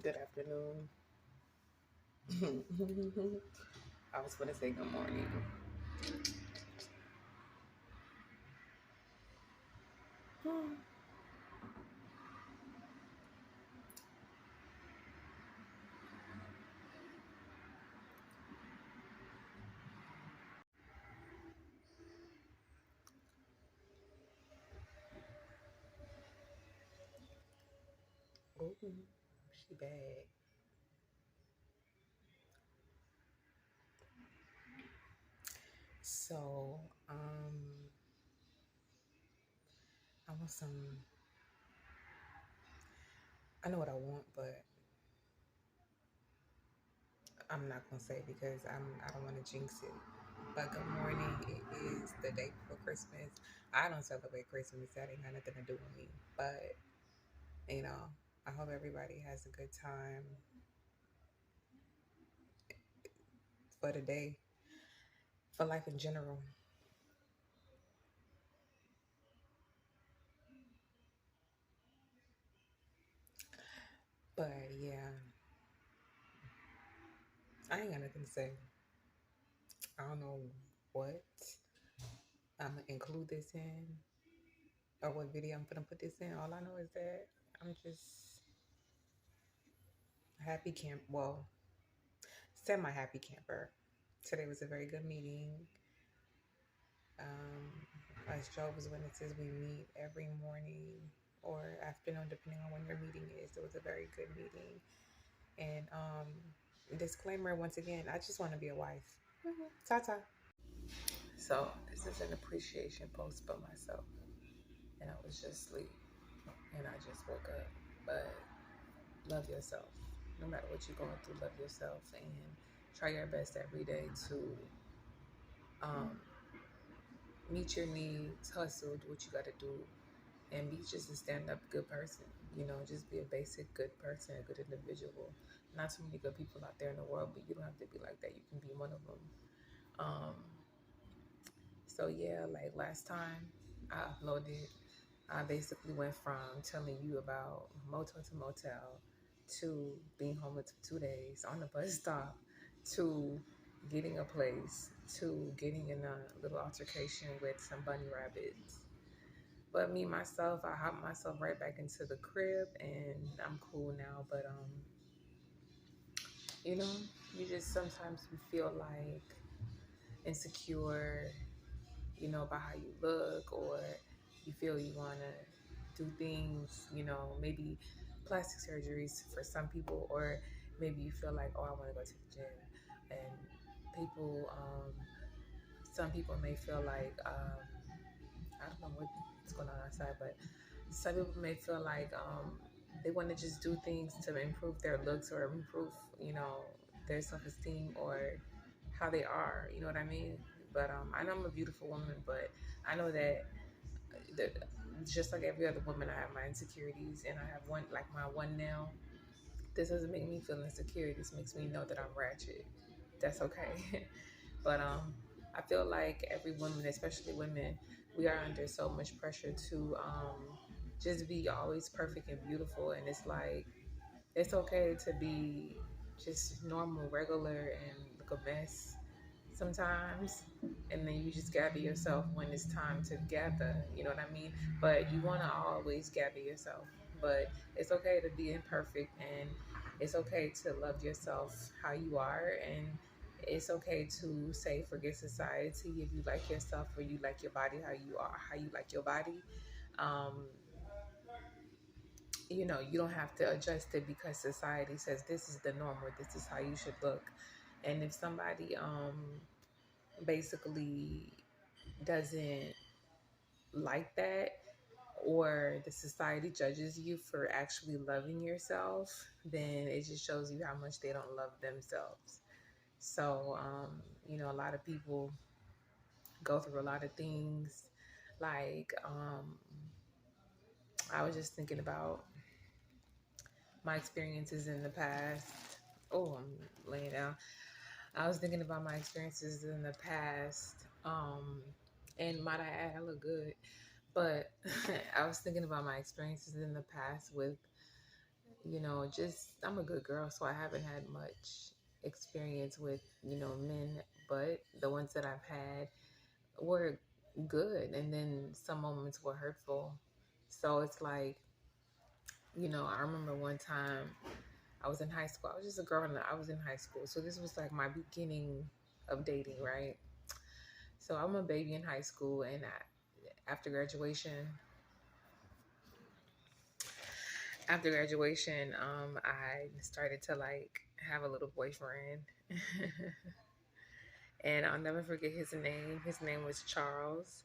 Good afternoon. I was going to say good morning. Oh, she bad. So, I want some. I know what I want, but I'm not gonna say because I don't want to jinx it. But good morning. It is the day before Christmas. I don't celebrate Christmas. That ain't got nothing to do with me. But you know, I hope everybody has a good time for the day, for life in general. But yeah, I ain't got nothing to say. I don't know what I'm gonna include this in or what video I'm gonna put this in. All I know is that I'm just happy camp. Well, semi happy camper. Today was a very good meeting. As Jehovah's Witnesses, we meet every morning or afternoon, depending on when your meeting is. It was a very good meeting. And disclaimer once again, I just want to be a wife. Ta ta. So this is an appreciation post for myself, and I was just asleep, and I just woke up. But love yourself. No matter what you're going through, love yourself and try your best every day to um, meet your needs, hustle, do what you got to do, and be just a stand up good person. You know, just be a basic good person, a good individual. Not too many good people out there in the world, but you don't have to be like that. You can be one of them. Um, so, yeah, like last time I uploaded, I basically went from telling you about motel to motel to being homeless for 2 days on the bus stop to getting a place to getting in a little altercation with some bunny rabbits. But me myself, I hopped myself right back into the crib and I'm cool now. But you know, you just sometimes you feel like insecure, you know, about how you look, or you feel you want to do things, you know, maybe plastic surgeries for some people, or maybe you feel like, oh, I want to go to the gym. And people, some people may feel like, I don't know what's going on outside, but some people may feel like they want to just do things to improve their looks or improve, you know, their self-esteem or how they are, you know what I mean? But I know I'm a beautiful woman, but I know that just like every other woman, I have my insecurities, and I have one, like my one nail. This doesn't make me feel insecure. This makes me know that I'm ratchet. That's okay. But I feel like every woman, especially women, we are under so much pressure to just be always perfect and beautiful, and it's like it's okay to be just normal, regular, and look a mess sometimes, and then you just gather yourself when it's time to gather, you know what I mean? But you want to always gather yourself, but it's okay to be imperfect, and it's okay to love yourself how you are, and it's okay to say forget society if you like yourself or you like your body how you are, how you like your body. um, you know, you don't have to adjust it because society says this is the norm or this is how you should look. And if somebody basically doesn't like that, or the society judges you for actually loving yourself, then it just shows you how much they don't love themselves. So you know, a lot of people go through a lot of things, like I was just thinking about my experiences in the past. Oh, I'm laying down. I was thinking about my experiences in the past. And might I add, I look good. But I was thinking about my experiences in the past with, just I'm a good girl, so I haven't had much experience with, men, but the ones that I've had were good, and then some moments were hurtful. So it's like, I remember one time I was in high school. I was just a girl, and I was in high school. So this was like my beginning of dating, right? So I'm a baby in high school, and after graduation, after graduation, I started to like have a little boyfriend, and I'll never forget his name. His name was Charles,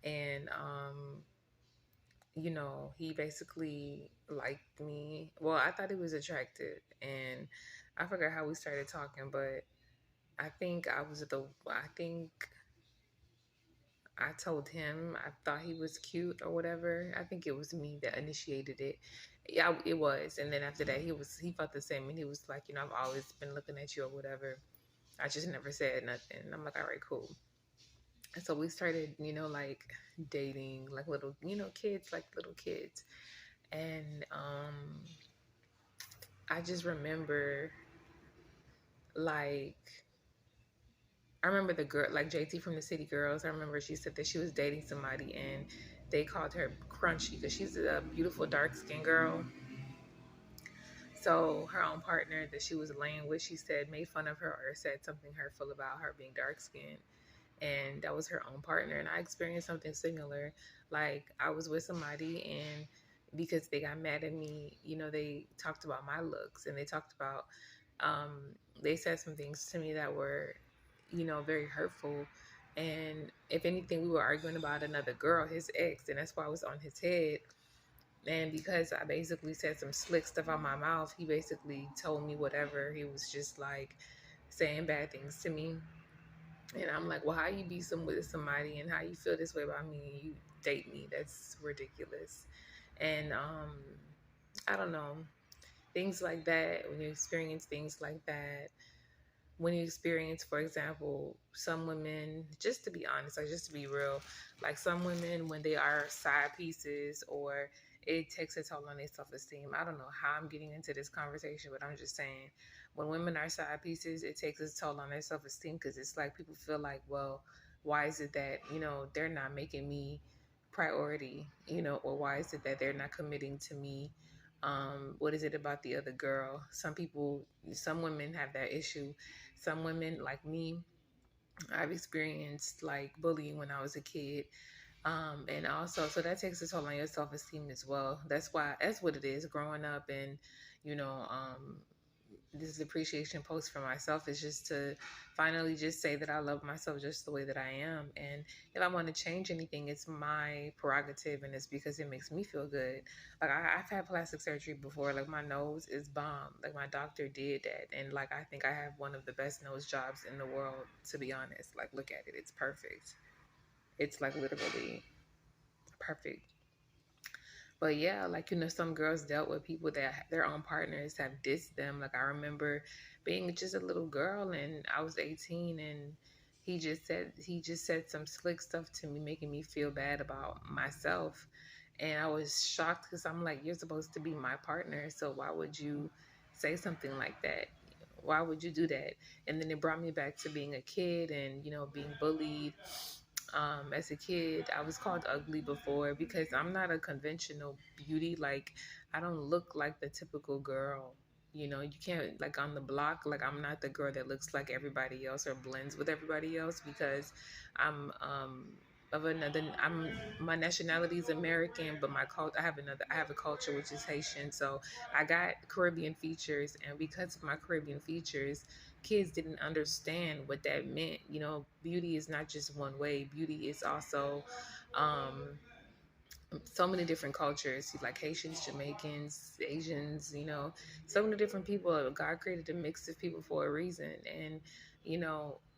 and he basically liked me. Well, I thought he was attractive, and I forgot how we started talking, but I think I told him I thought he was cute or whatever. I think it was me that initiated it. Yeah, it was. And then after that, he felt the same, and he was like, I've always been looking at you or whatever. I just never said nothing. And I'm like, all right, cool. And so we started, like dating, like little, kids, like little kids. And I just remember, like, I remember the girl, like JT from the City Girls. I remember she said that she was dating somebody, and they called her Crunchy because she's a beautiful dark skinned girl. So her own partner that she was laying with, she said, made fun of her or said something hurtful about her being dark skinned. And that was her own partner. And I experienced something similar. Like, I was with somebody, and because they got mad at me, they talked about my looks, and they talked about, they said some things to me that were, very hurtful. And if anything, we were arguing about another girl, his ex, and that's why I was on his head. And because I basically said some slick stuff out my mouth, he basically told me whatever. He was just like saying bad things to me. And I'm like, well, how you be with somebody and how you feel this way about me and you date me? That's ridiculous. And I don't know. Things like that, when you experience things like that, when you experience, for example, some women, just to be honest, like just to be real, like some women, when they are side pieces, or it takes a toll on their self-esteem. I don't know how I'm getting into this conversation, but I'm just saying, when women are side pieces, it takes a toll on their self-esteem, because it's like people feel like, well, why is it that, they're not making me priority, or why is it that they're not committing to me? What is it about the other girl? Some women have that issue. Some women, like me, I've experienced like bullying when I was a kid. And also, so that takes a toll on your self esteem as well. That's what it is growing up. And, you know, um, this is appreciation post for myself is just to finally just say that I love myself just the way that I am. And if I want to change anything, it's my prerogative, and it's because it makes me feel good. Like I've had plastic surgery before. Like my nose is bomb. Like my doctor did that, and like I think I have one of the best nose jobs in the world. To be honest, like look at it, it's perfect. It's like literally perfect. But yeah, like, some girls dealt with people that their own partners have dissed them. Like, I remember being just a little girl, and I was 18, and he just said some slick stuff to me, making me feel bad about myself. And I was shocked, because I'm like, you're supposed to be my partner, so why would you say something like that? Why would you do that? And then it brought me back to being a kid, and being bullied. As a kid, I was called ugly before, because I'm not a conventional beauty. Like, I don't look like the typical girl. You can't, like, on the block, like, I'm not the girl that looks like everybody else or blends with everybody else, because I'm my nationality is American, but I have a culture which is Haitian. So I got Caribbean features, and because of my Caribbean features, kids didn't understand what that meant. Beauty is not just one way. Beauty is also um, so many different cultures, like Haitians, Jamaicans, Asians, so many different people. God created a mix of people for a reason. And,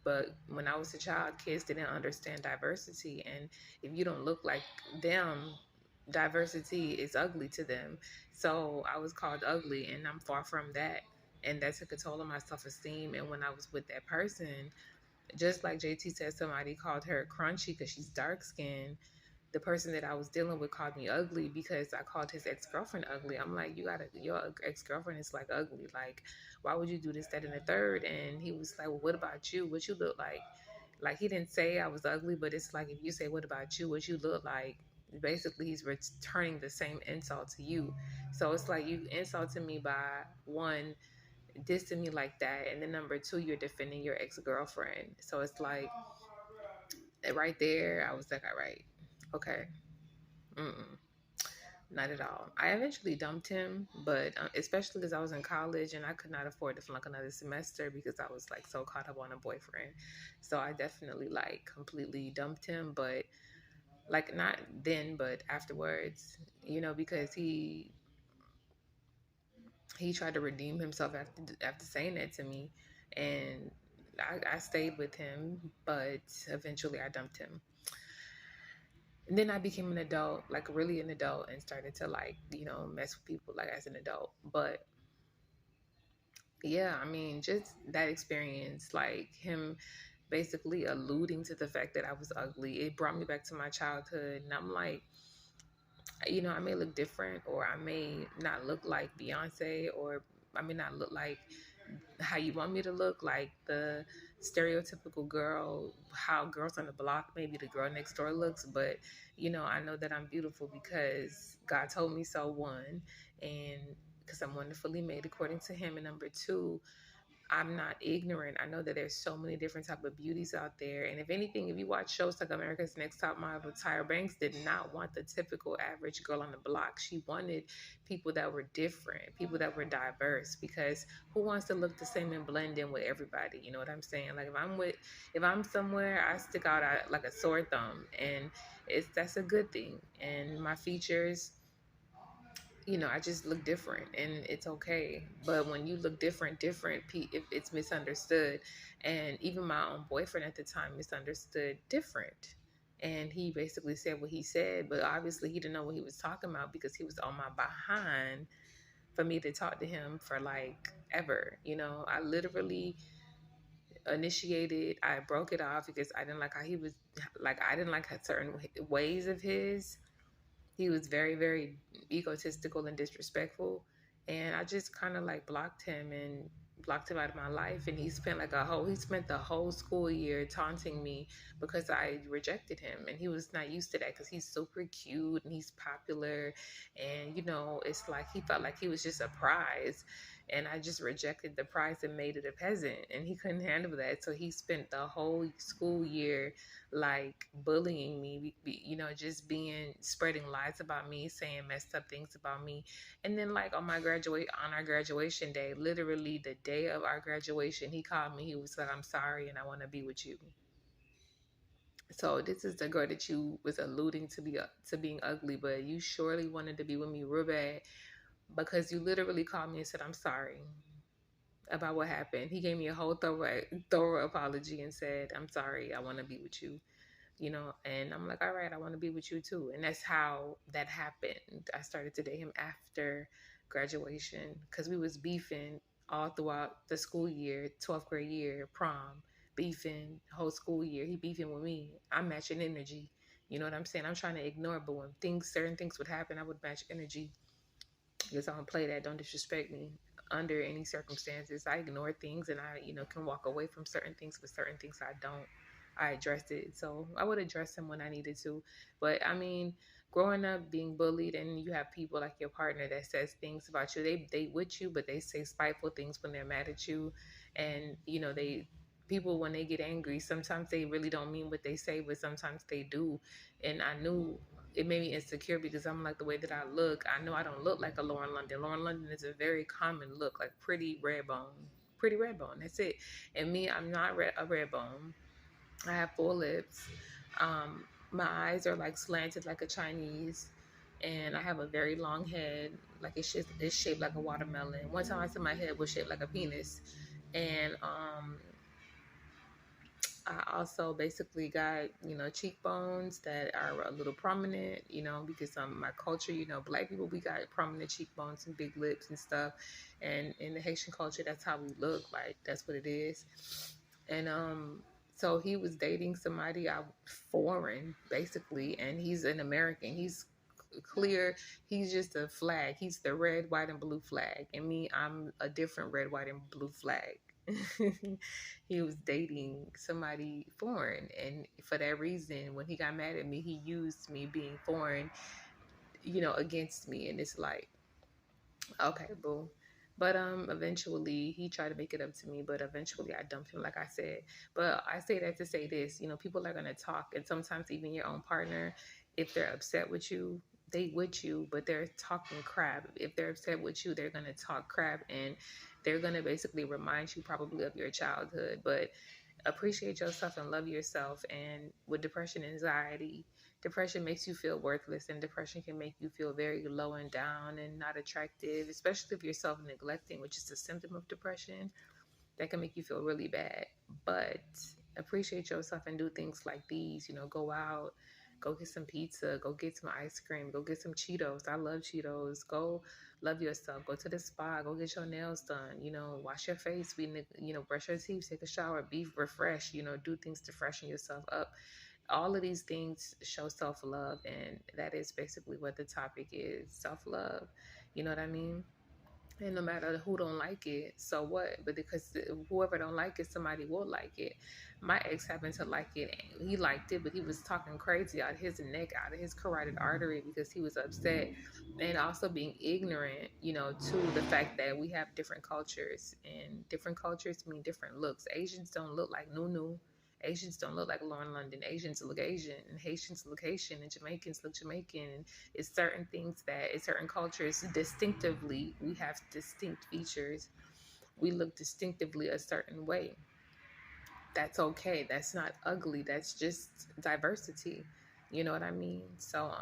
but when I was a child, kids didn't understand diversity. And if you don't look like them, diversity is ugly to them. So I was called ugly, and I'm far from that. And that took a toll on my self-esteem. And when I was with that person, just like JT said, somebody called her crunchy because she's dark skinned. the person that I was dealing with called me ugly because I called his ex-girlfriend ugly. I'm like, your ex-girlfriend is like ugly. Like, why would you do this, that, and the third? And he was like, well, what about you? What you look like? Like, he didn't say I was ugly, but it's like, if you say, what about you? What you look like? Basically, he's returning the same insult to you. So it's like, you insulted me by one, dissing me like that, and then number two, you're defending your ex-girlfriend. So it's like, right there, I was like, all right, okay. Mm-mm. Not at all. I eventually dumped him, but especially because I was in college and I could not afford to flunk another semester because I was like so caught up on a boyfriend. So I definitely like completely dumped him, but like not then, but afterwards, because he tried to redeem himself after saying that to me, and I stayed with him, but eventually I dumped him. And then I became an adult, like really an adult, and started to like, mess with people like as an adult. But yeah, I mean, just that experience, like him basically alluding to the fact that I was ugly, it brought me back to my childhood. And I'm like, I may look different, or I may not look like Beyonce, or I may not look like how you want me to look, like the stereotypical girl, how girls on the block, maybe the girl next door looks. But I know that I'm beautiful because God told me so, one, and because I'm wonderfully made according to him, and number two, I'm not ignorant. I know that there's so many different type of beauties out there. And if anything, if you watch shows like America's Next Top Model, Tyra Banks did not want the typical average girl on the block. She wanted people that were different, people that were diverse, because who wants to look the same and blend in with everybody? You know what I'm saying? Like if I'm somewhere, I stick out like a sore thumb, and that's a good thing. And my features, I just look different, and it's okay. But when you look different, if it's misunderstood, and even my own boyfriend at the time misunderstood different. And he basically said what he said, but obviously he didn't know what he was talking about because he was on my behind for me to talk to him for like ever. I literally initiated, I broke it off because I didn't like how he was, like, I didn't like certain ways of his. He was very, very egotistical and disrespectful. And I just kind of like blocked him out of my life. And he spent the whole school year taunting me because I rejected him. And he was not used to that because he's super cute and he's popular. And, it's like he felt like he was just a prize. And I just rejected the prize and made it a peasant. And he couldn't handle that. So he spent the whole school year like bullying me, just spreading lies about me, saying messed up things about me. And then like on our graduation day, literally the day of our graduation, he called me. He was like, I'm sorry and I want to be with you. So this is the girl that you was alluding to being ugly, but you surely wanted to be with me real bad because you literally called me and said, I'm sorry about what happened. He gave me a whole thorough apology and said, I'm sorry, I want to be with you. And I'm like, all right, I want to be with you too. And that's how that happened. I started to date him after graduation because we was beefing all throughout the school year, 12th grade year, prom, beefing whole school year. He beefing with me. I'm matching energy. You know what I'm saying? I'm trying to ignore, but when certain things would happen, I would match energy because I don't play that. Don't disrespect me under any circumstances. I ignore things and I, can walk away from certain things, but certain things I don't. I addressed it. So I would address him when I needed to. But I mean, growing up being bullied and you have people like your partner that says things about you, they with you, but they say spiteful things when they're mad at you. And, people when they get angry, sometimes they really don't mean what they say, but sometimes they do. And I knew it made me insecure because I'm like the way that I look. I know I don't look like a Lauren London. Lauren London is a very common look, like pretty red bone. Pretty red bone. That's it. And me, I'm not a red bone. I have full lips. My eyes are like slanted like a Chinese. And I have a very long head. Like it's shaped like a watermelon. One time I said my head was shaped like a penis. And I also basically got, cheekbones that are a little prominent, because my culture, black people, we got prominent cheekbones and big lips and stuff. And in the Haitian culture, that's how we look. Like, that's what it is. And So he was dating somebody out foreign, basically, and he's an American. He's clear. He's just a flag. He's the red, white, and blue flag. And me, I'm a different red, white, and blue flag. He was dating somebody foreign, and for that reason, when he got mad at me, he used me being foreign, against me. And it's like, okay, boo. But eventually he tried to make it up to me, but eventually I dumped him, like I said. But I say that to say this, people are gonna talk, and sometimes even your own partner, if they're upset with you, they with you, but they're talking crap. If they're upset with you, they're gonna talk crap, and they're gonna basically remind you probably of your childhood. But appreciate yourself and love yourself. And with depression, anxiety, depression makes you feel worthless, and depression can make you feel very low and down and not attractive, especially if you're self-neglecting, which is a symptom of depression. That can make you feel really bad. But appreciate yourself and do things like these. Go out, go get some pizza, go get some ice cream, go get some Cheetos. I love Cheetos. Go love yourself. Go to the spa, go get your nails done. Wash your face, brush your teeth, take a shower, be refreshed. Do things to freshen yourself up. All of these things show self-love, and that is basically what the topic is: self-love. You know what I mean? And no matter who don't like it, so what? But because whoever don't like it, somebody will like it. My ex happened to like it. He liked it, but he was talking crazy out of his neck, out of his carotid artery, because he was upset, and also being ignorant, to the fact that we have different cultures, and different cultures mean different looks. Asians don't look like Nunu. Asians don't look like Lauren London. Asians look Asian, and Haitians look Haitian, and Jamaicans look Jamaican. And it's certain things that in certain cultures, distinctively, we have distinct features. We look distinctively a certain way. That's okay. That's not ugly. That's just diversity. You know what I mean? So,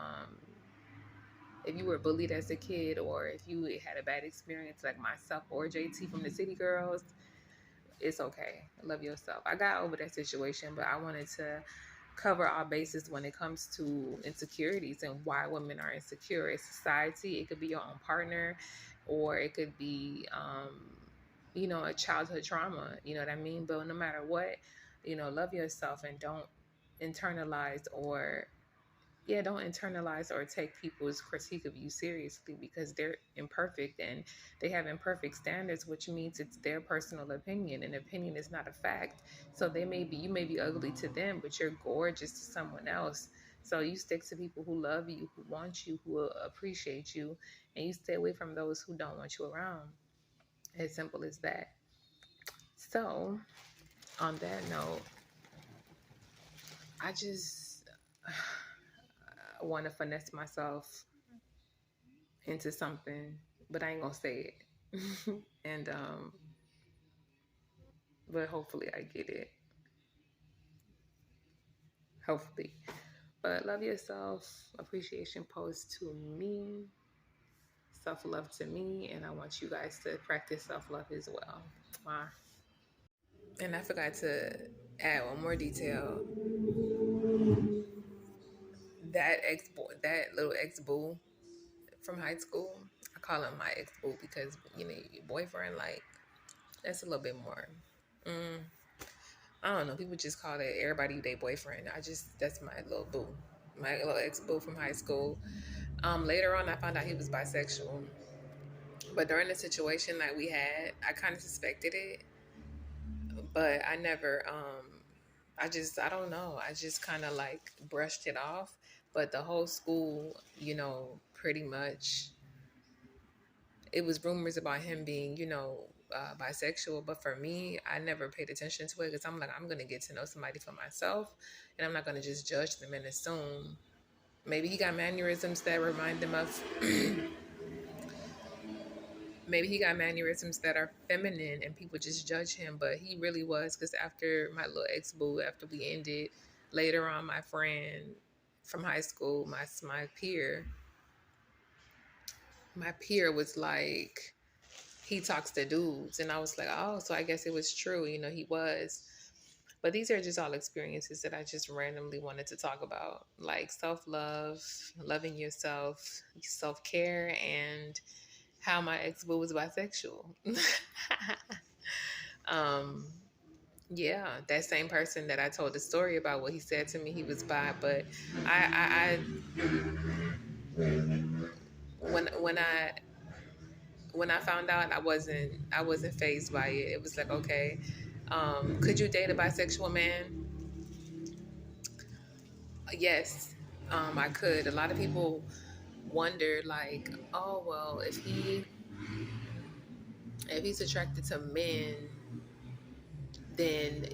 if you were bullied as a kid, or if you had a bad experience like myself or JT from the City Girls, it's okay. Love yourself. I got over that situation, but I wanted to cover all bases when it comes to insecurities and why women are insecure in society. It could be your own partner, or it could be, a childhood trauma. You know what I mean? But no matter what, love yourself, and don't internalize or take people's critique of you seriously, because they're imperfect and they have imperfect standards, which means it's their personal opinion. And opinion is not a fact. So you may be ugly to them, but you're gorgeous to someone else. So you stick to people who love you, who want you, who will appreciate you, and you stay away from those who don't want you around. As simple as that. So, on that note, I just want to finesse myself into something, but I ain't gonna say it. And but hopefully I get it. Hopefully. But love yourself. Appreciation post to me. Self-love to me. And I want you guys to practice self-love as well. Mwah. And I forgot to add one more detail. That little ex-boo from high school, I call him my ex-boo because, your boyfriend, like, that's a little bit more. I don't know. People just call it everybody their boyfriend. That's my little boo, my little ex-boo from high school. Later on, I found out he was bisexual. But during the situation that we had, I kind of suspected it, but I never, I don't know. I just kind of like brushed it off. But the whole school, pretty much, it was rumors about him being, bisexual. But for me, I never paid attention to it, because I'm like, I'm going to get to know somebody for myself, and I'm not going to just judge them and assume. Maybe he got mannerisms that remind him of maybe he got mannerisms that are feminine and people just judge him, but he really was. Because after my little ex-boo, after we ended, later on, my friend from high school, my peer was like, he talks to dudes. And I was like, oh, so I guess it was true. He was. But these are just all experiences that I just randomly wanted to talk about, like self-love, loving yourself, self-care, and how my ex-boo was bisexual. um, Yeah, that same person that I told the story about what he said to me, he was bi. But I when I found out, I wasn't phased by it. It was like, okay, could you date a bisexual man? Yes, I could. A lot of people wonder, like, oh well, if he's attracted to men, then